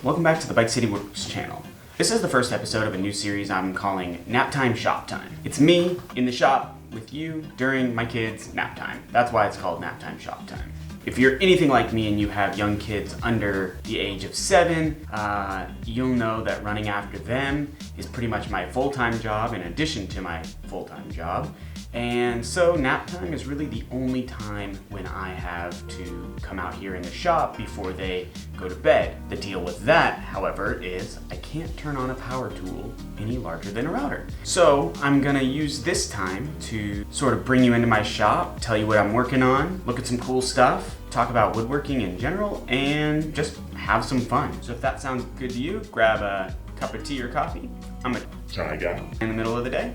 Welcome back to the Bike City Woodworks channel. This is the first episode of a new series I'm calling Naptime Shop-Time. It's me in the shop with you during my kids' nap time. That's why it's called Naptime Shop-Time. If you're anything like me and you have young kids under the age of 7, you'll know that running after them is pretty much my full-time job in addition to my full-time job. And so nap time is really the only time when I have to come out here in the shop before they go to bed. The deal with that, however, is I can't turn on a power tool any larger than a router. So I'm gonna use this time to sort of bring you into my shop, tell you what I'm working on, look at some cool stuff, talk about woodworking in general, and just have some fun. So if that sounds good to you, grab a cup of tea or coffee. I'm a shy guy in the middle of the day,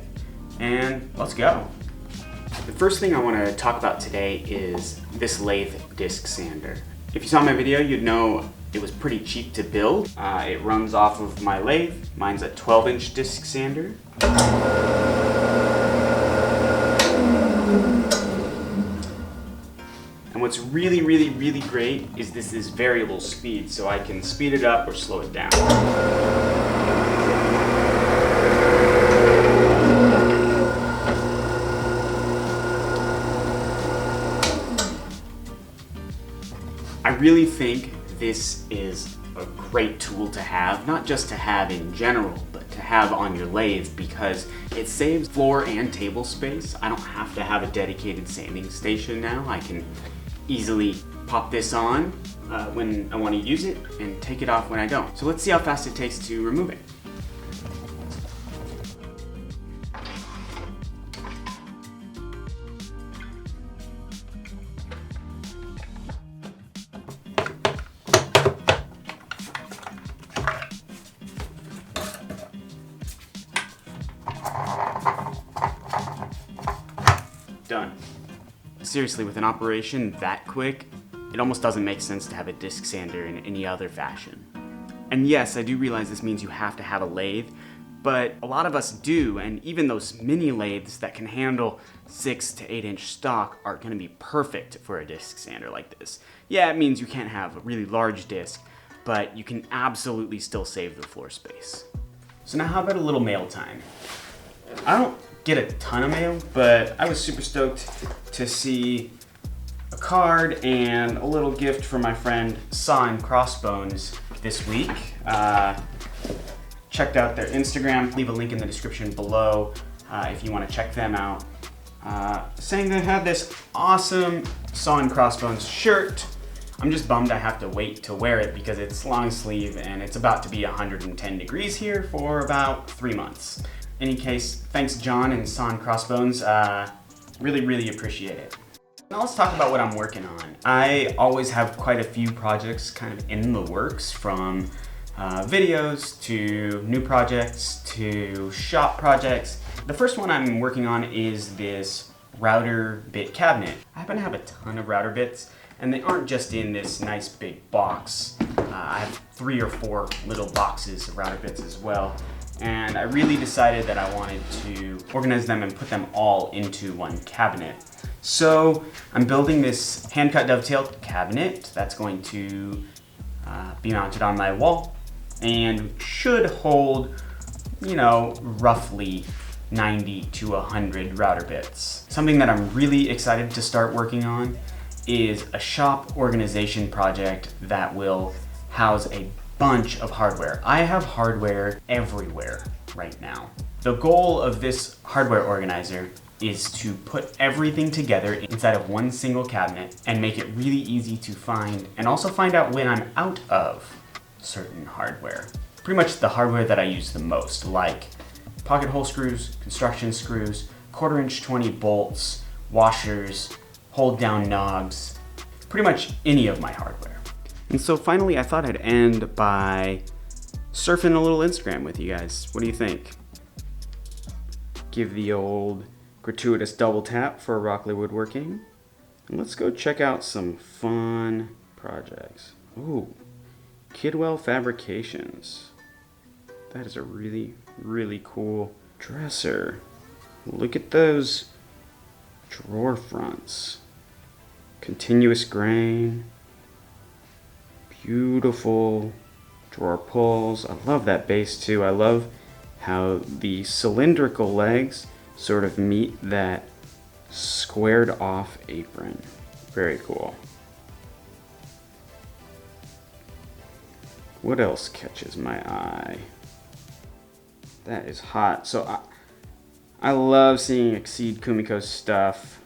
and let's go. The first thing I want to talk about today is this Lathe disc sander. If you saw my video, you'd know it was pretty cheap to build. It runs off of my lathe. Mine's a 12-inch disc sander. And what's really, really, really great is this is variable speed, so I can speed it up or slow it down. I really think this is a great tool to have, not just to have in general, but to have on your lathe because it saves floor and table space. I don't have to have a dedicated sanding station now. I can easily pop this on when I want to use it and take it off when I don't. So let's see how fast it takes to remove it. Done. Seriously, with an operation that quick, it almost doesn't make sense to have a disc sander in any other fashion. And yes, I do realize this means you have to have a lathe, but a lot of us do, and even those mini lathes that can handle 6 to 8 inch stock are going to be perfect for a disc sander like this. Yeah, it means you can't have a really large disc, but you can absolutely still save the floor space. So now how about a little mail time? I don't get a ton of mail, but I was super stoked to see a card and a little gift from my friend Saw and Crossbones this week. Checked out their Instagram. Leave a link in the description below if you want to check them out. Saying they had this awesome Saw and Crossbones shirt. I'm just bummed I have to wait to wear it because it's long sleeve and it's about to be 110 degrees here for about 3 months. In any case, thanks John and Saw and Crossbones. Really, really appreciate it. Now let's talk about what I'm working on. I always have quite a few projects kind of in the works, from videos to new projects to shop projects. The first one I'm working on is this router bit cabinet. I happen to have a ton of router bits, and they aren't just in this nice big box. I have 3 or 4 little boxes of router bits as well. And I really decided that I wanted to organize them and put them all into one cabinet. So I'm building this hand-cut dovetail cabinet that's going to be mounted on my wall and should hold, you know, roughly 90 to 100 router bits. Something that I'm really excited to start working on is a shop organization project that will house a bunch of hardware. I have hardware everywhere right now. The goal of this hardware organizer is to put everything together inside of one single cabinet and make it really easy to find, and also find out when I'm out of certain hardware. Pretty much the hardware that I use the most, like pocket hole screws, construction screws, 1/4" 20 bolts, washers, hold down nogs, pretty much any of my hardware. And so finally, I thought I'd end by surfing a little Instagram with you guys. What do you think? Give the old gratuitous double tap for Rockley Woodworking. And let's go check out some fun projects. Ooh, Kidwell Fabrications. That is a really, really cool dresser. Look at those drawer fronts. Continuous grain. Beautiful Drawer pulls. I love that base too. I love how the cylindrical legs sort of meet that squared off apron. Very cool. What else catches my eye? That is hot. So I love seeing Exceed Kumiko's stuff.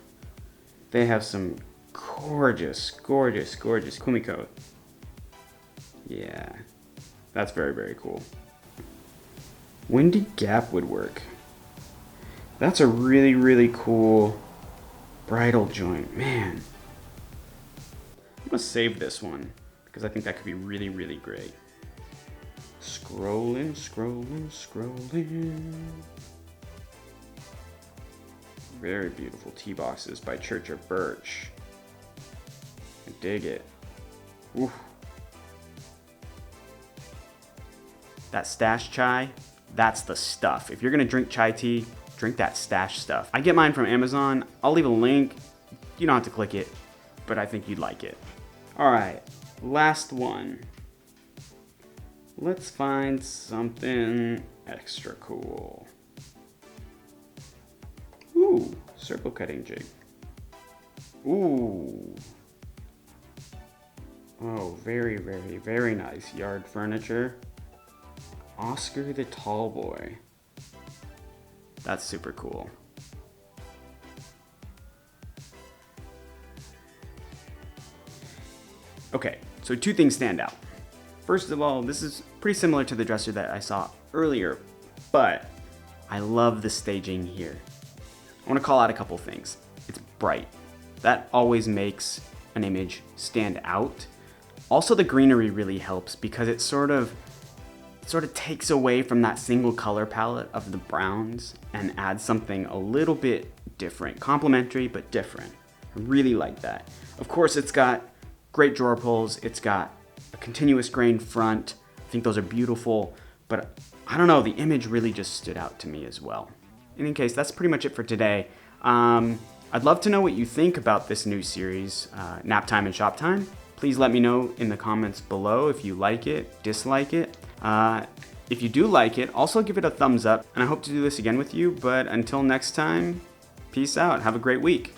They have some gorgeous, gorgeous, gorgeous Kumiko. Yeah, that's very, very cool. Windy Gap Woodwork. That's a really, really cool bridle joint. Man, I'm gonna save this one because I think that could be really, really great. Scrolling, scrolling, scrolling. Very beautiful tea boxes by Church of Birch. I dig it. Oof. That stash chai, that's the stuff. If you're gonna drink chai tea, drink that stash stuff. I get mine from Amazon. I'll leave a link. You don't have to click it, but I think you'd like it. All right, last one. Let's find something extra cool. Ooh, circle cutting jig. Ooh. Oh, very, very, very nice yard furniture. Oscar the Tall Boy. That's super cool. Okay, so two things stand out. First of all, this is pretty similar to the dresser that I saw earlier, but I love the staging here. I want to call out a couple things. It's bright. That always makes an image stand out. Also, the greenery really helps because it sort of takes away from that single color palette of the browns and adds something a little bit different, complementary but different. I really like that. Of course, it's got great drawer pulls. It's got a continuous grain front. I think those are beautiful, but I don't know, the image really just stood out to me as well. In any case, that's pretty much it for today. I'd love to know what you think about this new series, Naptime and Shop-Time. Please let me know in the comments below if you like it, dislike it. If you do like it, also give it a thumbs up, and I hope to do this again with you, but until next time, peace out. Have a great week.